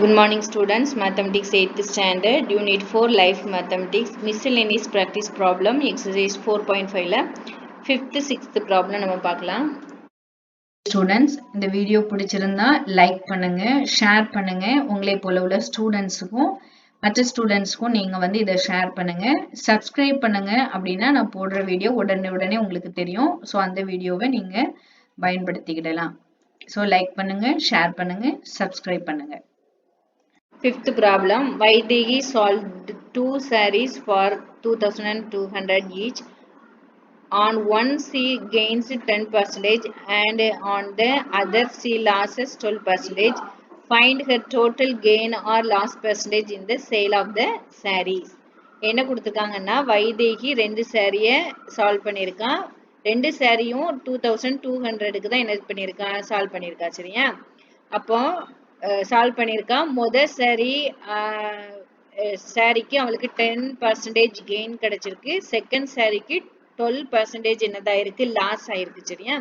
Good morning students, Mathematics 8th standard, Unit 4 Life Mathematics, Miscellaneous Practice Problem, Exercise 4.5 ல 5th 6th problem நம்ம பார்க்கலாம். Students, இந்த video பிடிச்சிருந்தா like பண்ணுங்க, share பண்ணுங்க, உங்களை போல உள்ள ஸ்டூடெண்ட்ஸுக்கும் மற்ற ஸ்டூடெண்ட்ஸ்க்கும் நீங்க வந்து இதை ஷேர் பண்ணுங்க, சப்ஸ்கிரைப் பண்ணுங்க. அப்படின்னா நான் போடுற வீடியோ உடனே உங்களுக்கு தெரியும். ஸோ அந்த வீடியோவை நீங்க பயன்படுத்திக்கிடலாம். ஸோ லைக் பண்ணுங்க, ஷேர் பண்ணுங்க, சப்ஸ்கிரைப் பண்ணுங்க. Fifth problem, Vaidehi solved two sarees for 2200 each. On one she gains 10% and on the other she loses 12%. Find her total gain or loss percentage in the sale of the sarees. என்ன கொடுத்துருக்காங்கன்னா வைதேகி ரெண்டு சாரியை solve பண்ணியிருக்கான். ரெண்டு சாரியும் 2200க்கு தான் என்ன பண்ணியிருக்கான், சால்வ் பண்ணியிருக்கா. சரியா? அப்போ சால்வ் பண்ணியிருக்கான். சாரிக்கு அவளுக்கு 10% கெயின் கிடைச்சிருக்கு. செகண்ட் சாரிக்கு 12% என்னதா இருக்கு, லாஸ் ஆயிருக்கு. சரியா?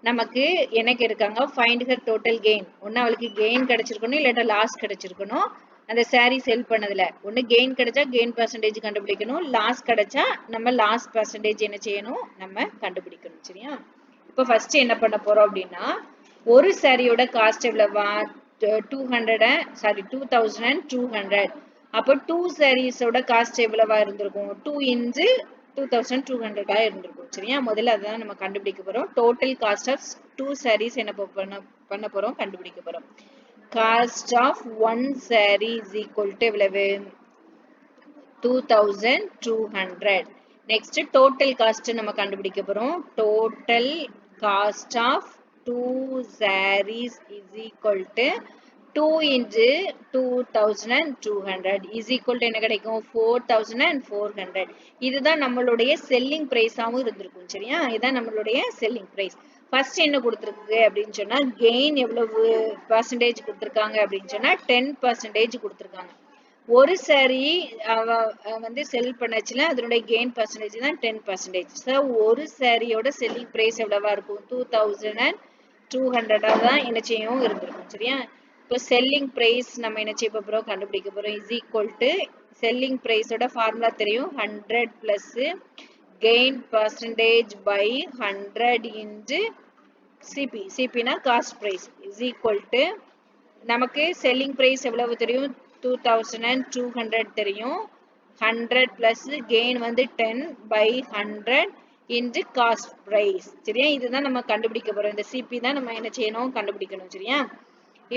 நமக்கு என்ன கேட்டிருக்காங்க, ஃபைண்ட் ஹர் டோட்டல் கெயின். ஒன்று அவளுக்கு கெயின் கிடைச்சிருக்கணும், இல்லாட்டா லாஸ் கிடைச்சிருக்கணும். அந்த சாரி செல் பண்ணதுல ஒன்று கெயின் கிடைச்சா கெயின் பர்சன்டேஜ் கண்டுபிடிக்கணும், லாஸ் கிடைச்சா நம்ம லாஸ் பர்சன்டேஜ் என்ன செய்யணும், நம்ம கண்டுபிடிக்கணும். சரியா? இப்போ ஃபர்ஸ்ட் என்ன பண்ண போறோம் அப்படின்னா, ஒரு சாரியோட காஸ்ட் எவ்வளவா, 2200. அப்போ 2 சாரீஸோட காஸ்ட் எவ்வளவா இருந்திருக்கும், 2 into 2200 இருந்திருக்கும். சரியா? முதல்ல அதான் நம்ம கண்டுபிடிக்க போறோம். டோட்டல் காஸ்ட் ஆஃப் 2 sarees என்ன பண்ண போறோம், கண்டுபிடிக்க போறோம். Cost of 1 saree is equal to எவ்வளவு, 2200. நெக்ஸ்ட் டோட்டல் காஸ்ட் நம்ம கண்டுபிடிக்க போறோம். Total cost of 2 sarees is equal to 2 into 2200 is equal to என்ன கிடைக்கும், 4400. இதுதான் நம்மளுடைய செல்லிங் பிரைஸாவும் இருந்திருக்கும். சரியா? இதுதான் நம்மளுடைய செல்லிங் பிரைஸ். ஃபர்ஸ்ட் என்ன கொடுத்துருக்கு அப்படின்னு சொன்னா, கெயின் எவ்வளவு பர்சன்டேஜ் கொடுத்துருக்காங்க அப்படின்னு சொன்னா 10% கொடுத்துருக்காங்க. ஒரு சாரி வந்து செல் பண்ணச்சுல அதனுடைய கெயின் பர்சன்டேஜ் தான் 10%. ஸோ ஒரு சாரியோட செல்லிங் பிரைஸ் எவ்வளவா இருக்கும், 2200 தான் என்ன செய்யும் இருந்திருக்கும். சரியா? இப்போ செல்லிங் பிரைஸ் நம்ம என்ன செய்ய போறோம், கண்டுபிடிக்க போறோம். இஸ் ஈக்குவல் டு செல்லிங் பிரைஸோட ஃபார்முலா தெரியும், 100 plus gain percentage by 100 into CP. சிபினா cost price is equal to நமக்கு செல்லிங் பிரைஸ் எவ்வளவு தெரியும், 2200 தெரியும். 100 பிளஸ் கெயின் வந்து 10 பை 100 இன்டு காஸ்ட் பிரைஸ். சரியா? இதுதான் நம்ம கண்டுபிடிக்க போறோம். இந்த சிபி தான் நம்ம என்ன செய்யணும், கண்டுபிடிக்கணும். சரியா?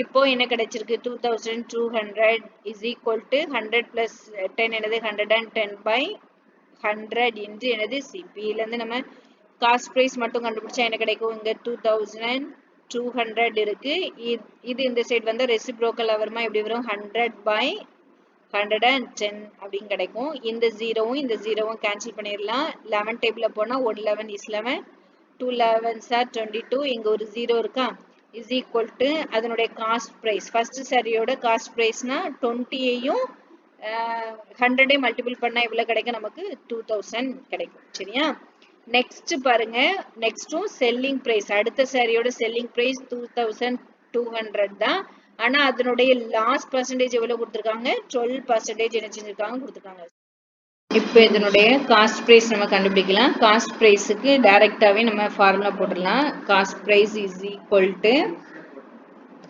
இப்போ என்ன கிடைச்சிருக்கு, 2200 is equal to 100 plus 10 என்னது 110 by 100 இன்டு என்னது சிபி. இதுல இருந்து நம்ம காஸ்ட் பிரைஸ் மட்டும் கண்டுபிடிச்சா என்ன கிடைக்கும், இங்க 2200 இருக்கு. இது இந்த சைடு வந்து ரெசிப்ரோக்கல் வருமா, எப்படி வரும், 100 by 110 அப்படின்னு கிடைக்கும். இந்த ஜீரோவும் இந்த ஜீரோவும் கேன்சல் பண்ணிடலாம். 11 டேபிள்ல போனா 111 is 11, 2 11s are 22. இங்க ஒரு ஜீரோ இருக்கா, is equal to அதனுடைய காஸ்ட் பிரைஸ். ஃபர்ஸ்ட் சாரியோட காஸ்ட் பிரைஸ்னா 20ஐயும் 100ஐயும் மல்டிபிள் பண்ணா எவ்வளவு கிடைக்கும், நமக்கு 2000 கிடைக்கும். சரியா? நெக்ஸ்ட் பாருங்க, நெக்ஸ்டும் செல்லிங் பிரைஸ். அடுத்த சாரியோட செல்லிங் பிரைஸ் 2200 தான். ஆனா அதனுடைய லாஸ் பர்சன்டேஜ் எவ்வளவு கொடுத்திருக்காங்க, 12% என்ன செஞ்சிருக்காங்க, கொடுத்திருக்காங்க. இப்போ இதனுடைய காஸ்ட் பிரைஸ் நம்ம கண்டுபிடிக்கலாம். காஸ்ட் பிரைஸுக்கு டைரக்டாவே நம்ம ஃபார்முலா போட்டுடலாம். Cost price is equal to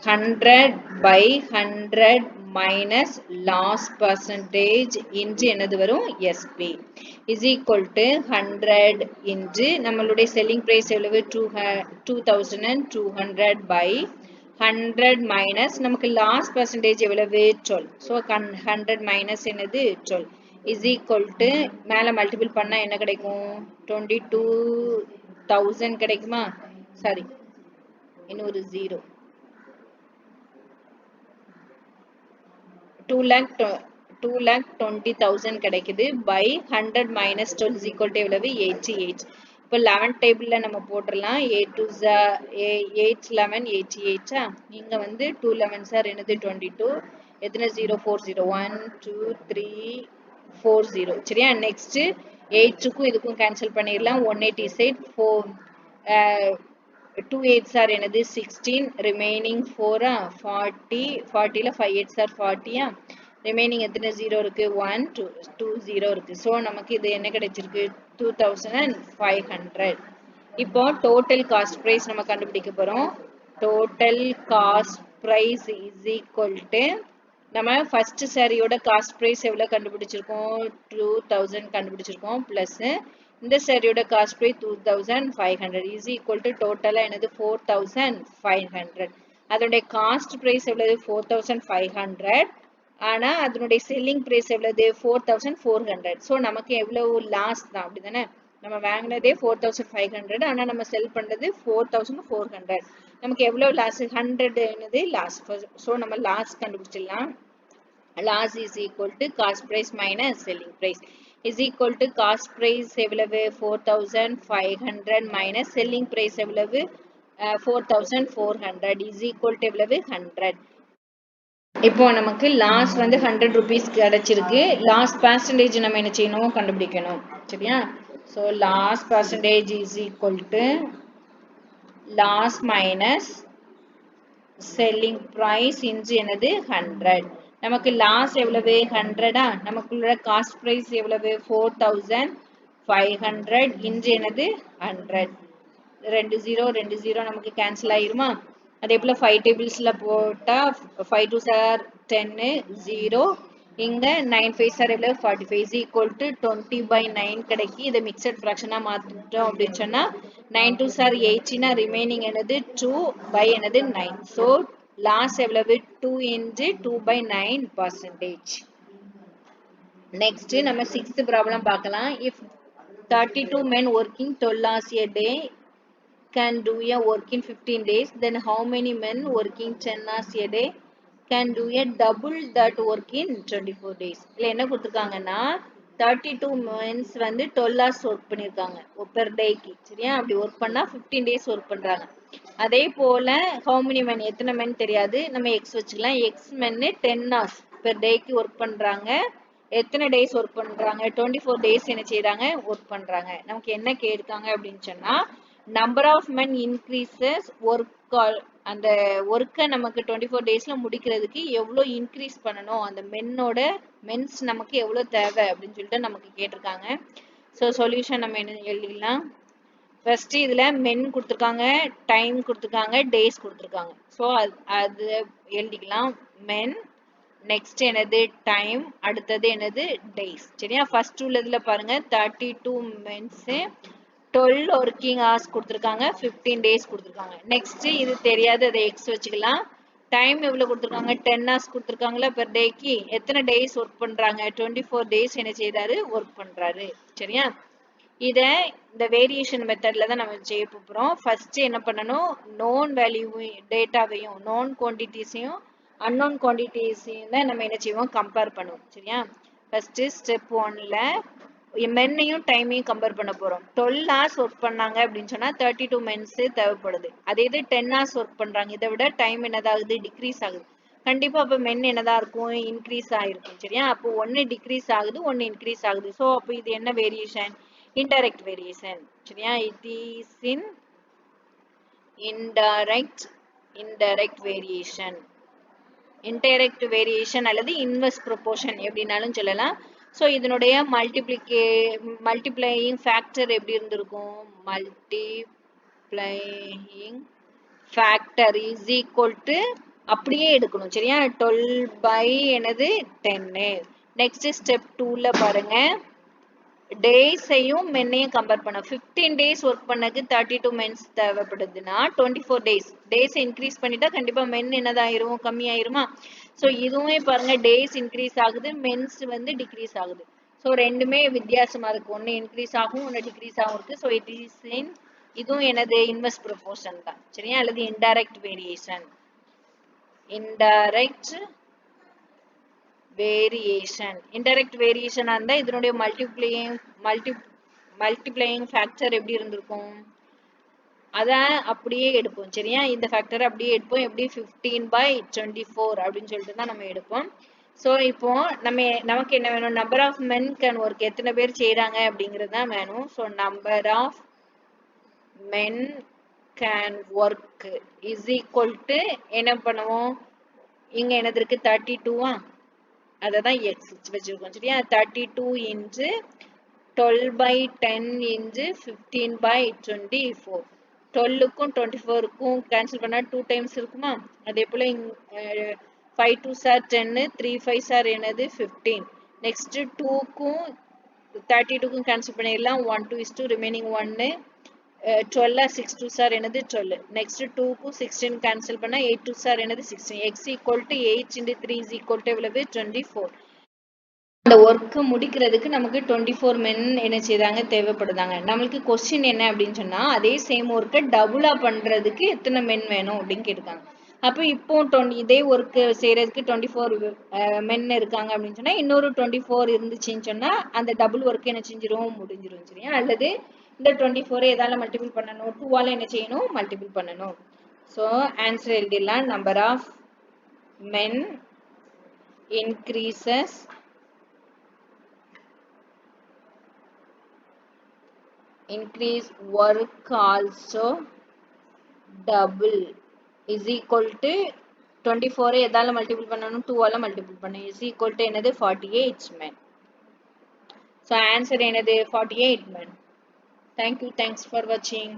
100 by 100 minus loss percentage into என்னது வரும், SP is equal to 100 into நம்மளுடைய selling price எவ்வளவு, 2200 by 100 minus நமக்கு loss percentage எவ்வளவு, 12. so 100 minus என்னது 12 is equal to மேல மல்டிபிள் பண்ணா என்ன கிடைக்கும், 22000 கிடைக்குமா, சாரி இன்னொரு ஜீரோ, 2,20,000 கிடைக்குது. by 100 minus 12 is equal to எவ்வளவு, 88. இப்போ 11 டேபிள்ல நம்ம போட்டுடலாம். 8 11 88. இங்க வந்து 2 11s are என்னது 22. எத்தனை 0, 40, 1 2 3 40. சரியா? நெக்ஸ்ட் 8க்கும் இதுக்கும் கேன்சல் பண்ணிடலாம். 180 சைட் 4 2 8s are என்னது 16 remaining 4 40 40ல 5 8s are 40 remaining எத்தனை 0 இருக்கு 1 2 0 இருக்கு சோ நமக்கு இது என்ன கிடைச்சிருக்கு 2500 இப்போ total cost price நம்ம கண்டுபிடிக்க போறோம் total cost price is equal to நம்ம first சாரியோட காஸ்ட் பிரைஸ் எவ்வளவு கண்டுபிடிச்சிருக்கோம் 2000 கண்டுபிடிச்சிருக்கோம் பிளஸ் இந்த சாரியோட cost price 2500 is equal to டோட்டலா என்னது 4500 அதோட காஸ்ட் பிரைஸ் எவ்வளவு 4500 ஆனா அதனுடைய செல்லிங் பிரைஸ் எவ்வளவு 4400 சோ நமக்கு எவ்வளவு லாஸ் தான் அப்படிதானே நம்ம வாங்குனதே 4500 ஆனா நம்ம செல் பண்றது 4400 நமக்கு எவ்வளவு லாஸ் 100 என்னது லாஸ் சோ நம்ம லாஸ் கண்டுபிடிச்சிடலாம் loss is equal to cost price minus selling price is equal to cost price எவ்வளவு 4500 minus selling price எவ்வளவு 4400 is equal to எவ்வளவு 100 இப்போ நமக்கு லாஸ் வந்து 100 rupees கிடைச்சிருக்கு லாஸ் percentage நம்ம என்ன செய்யணும் கண்டுபிடிக்கணும் சரியா so loss percentage is equal to loss minus selling price into என்னது 100 நமக்கு லாஸ் எவ்வளவு 100 நமக்குள்ள காஸ்ட் பிரைஸ் எவ்வளவு 4500 into என்னது 100 2 0 நமக்கு கேன்சல் ஆயிருமா அதே போல 5 டேபிள்ஸ்ல போட்டா 5 2s are 10 0 இங்க 9 5s are எவ்வளவு 45 is equal to 20/9 கிடைக்கி இத மிக்ஸட் ஃபிராக்ஷனா மாத்திட்டோம் அப்படினு சொன்னா 9 2s are 18 ரிமைனிங் என்னது 2 என்னது 9 so லாஸ் எவ்வளவு 2 into 2/9%. Next நம்ம 6th problem பார்க்கலாம். If 32 men working 12 hours a day can do a work in 15 days, then how many men working 10 hours a day can do a double that work in 24 days? இல்ல என்ன கொடுத்திருக்காங்கன்னா 32 men வந்து 12 hours work பண்ணிருக்காங்க per day க்கு சரியா அப்படி work பண்ணா 15 days work பண்றாங்க அதே போல how many men எத்தனை men தெரியாது நம்ம x வச்சுக்கலாம் x men 10 hours per day க்கு work பண்றாங்க எத்தனை days work பண்றாங்க 24 days என்ன செய்றாங்க work பண்றாங்க நமக்கு என்ன கேட்காங்க அப்படினு சொன்னா number of men increases work அந்த work நமக்கு 24 daysல முடிக்கிறதுக்கு எவ்வளவு increase பண்ணனும் அந்த men's நமக்கு எவ்வளவு தேவை அப்படினு சொல்லிட்டு நமக்கு கேட்டிருக்காங்க சோ சொல்யூஷன் நம்ம என்ன எழுதிடலாம் first இதுல men கொடுத்திருக்காங்க டைம் கொடுத்திருக்காங்க டேஸ் கொடுத்திருக்காங்க சோ அது எழுதிக்கலாம் men next என்னது டைம் அடுத்தது என்னது டேஸ் சரியா ஃபர்ஸ்ட் உள்ளதுல பாருங்க 32 men's 12 working hours கொடுத்திருக்காங்க 15 days கொடுத்திருக்காங்க next இது தெரியாது அதை x வச்சுக்கலாம் டைம் எவ்வளவு கொடுத்திருக்காங்க 10 hours கொடுத்திருக்காங்களா per day க்கு எத்தனை days work பண்றாங்க 24 days என்ன செய்றாரு work பண்றாரு சரியா இத இந்த வேரியேஷன் மெத்தட்ல தான் நம்ம செய்ய போறோம் ஃபர்ஸ்ட் என்ன பண்ணனும் known value டேட்டாவையும் known quantities-ஐயும் unknown quantities-ஐயும் தான் நம்ம என்ன செய்வோம் கம்பேர் பண்ணுவோம் சரியா ஃபர்ஸ்ட் ஸ்டெப் 1ல மென்னையும் டைமையும் கம்பேர் பண்ண போறோம் 12 hours ஒர்க் பண்ணாங்க அப்படின்னு சொன்னா 32 men's தேவைப்படுது அதே இது 10 hours ஒர்க் பண்றாங்க இதை விட டைம் என்னதாகுது டிக்ரீஸ் ஆகுது கண்டிப்பா அப்ப மென் என்னதா இருக்கும் இன்க்ரீஸ் ஆயிருக்கும் சரியா அப்போ ஒன்னு டிக்ரீஸ் ஆகுது ஒன்னு இன்க்ரீஸ் ஆகுது சோ அப்போ இது என்ன வேரியேஷன் indirect variation சரியா it is in indirect variation அல்லது inverse proportion எப்படினாலும் சொல்லலாம் சோ இதனுடைய மல்டிப்ளையிங் ஃபேக்டர் எப்படி இருந்திருக்கும் multiplying factor is equal to அப்படியே எடுக்கணும் சரியா 12 என்னது 10 நெக்ஸ்ட் ஸ்டெப் 2ல பாருங்க டேஸையும் மென்னையும் கம்பேர் பண்ண 15 days ஒர்க் பண்ணக்கு 32 men's தேவைப்படுதுன்னா 24 days இன்க்ரீஸ் பண்ணிட்டா கண்டிப்பா மென் என்னதாயிரும் கம்மி ஆயிருமா சோ இதுவுமே பாருங்க டேஸ் இன்க்ரீஸ் ஆகுது மென்ஸ் வந்து டிக்ரீஸ் ஆகுது சோ ரெண்டுமே வித்தியாசமா இருக்கு ஒன்னு இன்க்ரீஸ் ஆகும் ஒன்னு டிக்ரீஸ் ஆகும் இருக்கு சோ இட் இஸ் இன் இதுவும் என்னது இன்வெர்ஸ் ப்ரொபோர்ஷன் தான் சரியா அல்லது இன்டைரக்ட் வேரியேஷன் indirect variation இருந்தா இதனுடைய மல்டிப்ளையிங் ஃபேக்டர் எப்படி இருந்திருக்கும் அத அப்படியே எடுப்போம் சரியா இந்த ஃபேக்டர் அப்படியே எடுப்போம் எப்படி 15/24 அப்படின்னு சொல்லிட்டு தான் நம்ம எடுப்போம் சோ இப்போ நமக்கு என்ன வேணும் number of men can work எத்தனை பேர் செய்றாங்க அப்படிங்கிறது தான் வேணும் so number of men can work is equal to என்ன பண்ணுவோம் இங்க என்னது இருக்கு 32 அததான் x வச்சிருக்கோம் சரியா 32 into 12 by 10 into 15 by 24 12க்கும் 24க்கும் cancel பண்ணா 2 times இருக்குமா அதே போல 5 2s are 10 3 5s are என்னது 15 next 2க்கும் 32க்கும் கேன்சல் பண்ணிடலாம் 1 2 is 2 remaining 1 12 6 2s are என்னது 12 next 2க்கும் 16 கேன்சல் பண்ணா 8 2s are என்னது 16 x equal to 8 into 3 is equal to எவ்வளவு 24 அந்த ஒர்க் முடிக்கிறதுக்கு நமக்கு 24 men என்ன செய்றாங்க தேவைப்படுதாங்க நமக்கு क्वेश्चन என்ன அப்படினு சொன்னா அதே சேம் ஒர்க்க டபுளா பண்றதுக்கு எத்தனை men வேணும் அப்படினு கேட்டாங்க அப்ப இப்போ இதே ஒர்க் செய்யறதுக்கு 24 men இருக்காங்க அப்படினு சொன்னா இன்னொரு 24 இருந்துச்சுன்னு சொன்னா அந்த டபுள் ஒர்க் என்ன செஞ்சிரும் முடிஞ்சிரும் சரியா அல்லது இந்த 24 எதால மல்டிபிள் பண்ணனும் 2 ஆல என்ன செய்யணும் மல்டிபிள் பண்ணனும் சோ ஆன்சர் எழுதிடலாம் number of men increases increase work also double is equal to 24 எதால மல்டிபிள் பண்ணனும் 2 ஆல மல்டிபிள் பண்ணனும் is equal to என்னது 48 men so answer என்னது 48 men thank you thanks for watching